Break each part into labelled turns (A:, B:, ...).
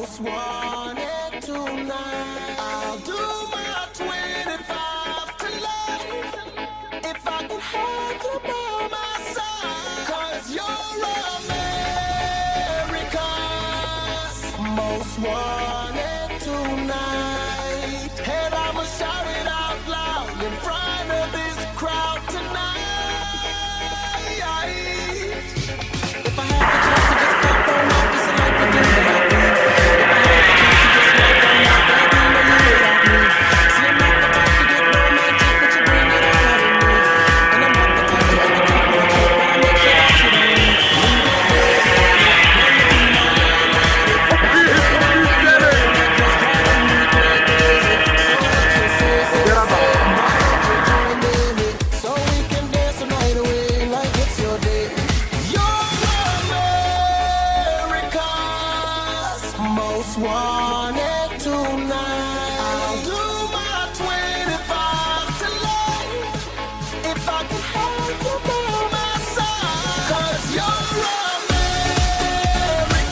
A: most wanted tonight. I'll do my 25 to life if I can have you by my side. 'Cause you're America's most wanted tonight. And I'ma shout it out loud in front of this crowd tonight. If I had the chance to just pop on out, this is like the thing that I do. If I had the chance to just walk on out, baby, know you without me. See, I'm not the type to get romantic, but you bring it all out in me. And I'm not the type to ever talk more shit, but I make sure that you don't leave. Leave it there, let me be my landlady. Just driving me crazy. So what you say, why don't you join me so we can dance the night away like it's your day? You're America's most wanted tonight. I'll do my 25 to life if I can have you by my side. 'Cause you're America's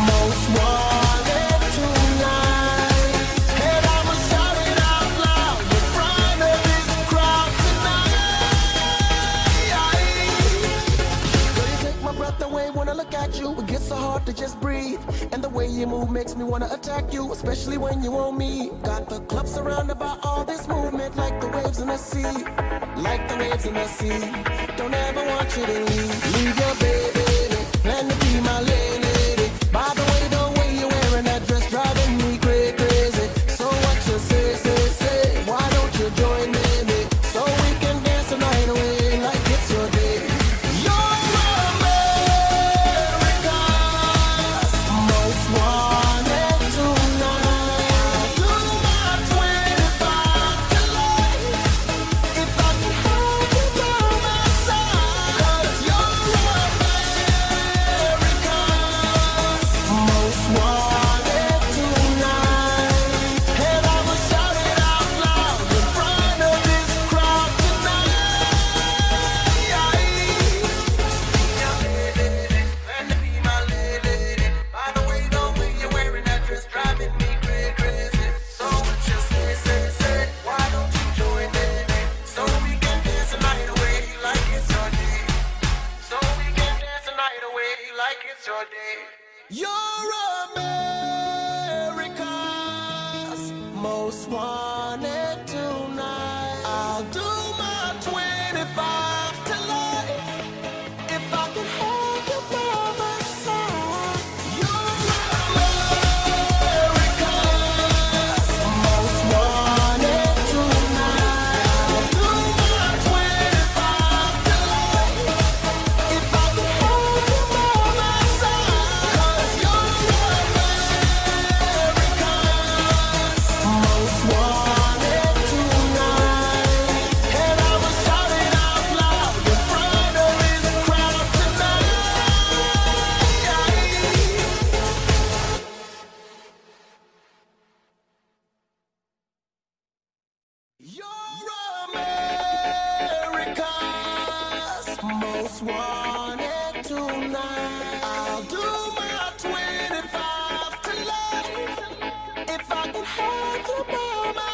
A: most wanted tonight. And I'ma shout it out loud in front of this crowd tonight. Girl, you take my breath away when I look at you. It gets so hard to just breathe. And the way you move makes me wanna attack you, especially when you want me. Got the club surrounded by all this movement, like the waves in the sea. Like the waves in the sea. Don't ever want you to leave. Leave your baby, plan to be my lady. By the way you're wearing that dress driving me crazy. So what you say, why don't you join me so we can dance the night away like it's your day? You're America's most wanted tonight. Do my 25 to life if I can have you by my side. 'Cause you're America's most wanted tonight. And I'ma shout it out loud in front of this crowd tonight. And to be my lady. By the way you're wearing that dress driving me crazy. So what you say, why don't you join me so we can dance the night away like it's your day? So we can dance the night away like it's your day. You're America's most wanted tonight. I'll do my 25 to life if I can have you by my side. You're America's most wanted tonight. I'll do my 25 to life if I can have you by my side. 'Cause you're America's most wanted tonight. And I will shout it out loud in front of this crowd tonight. You're America's most wanted tonight. I'll do my 25 to life if I can have you by my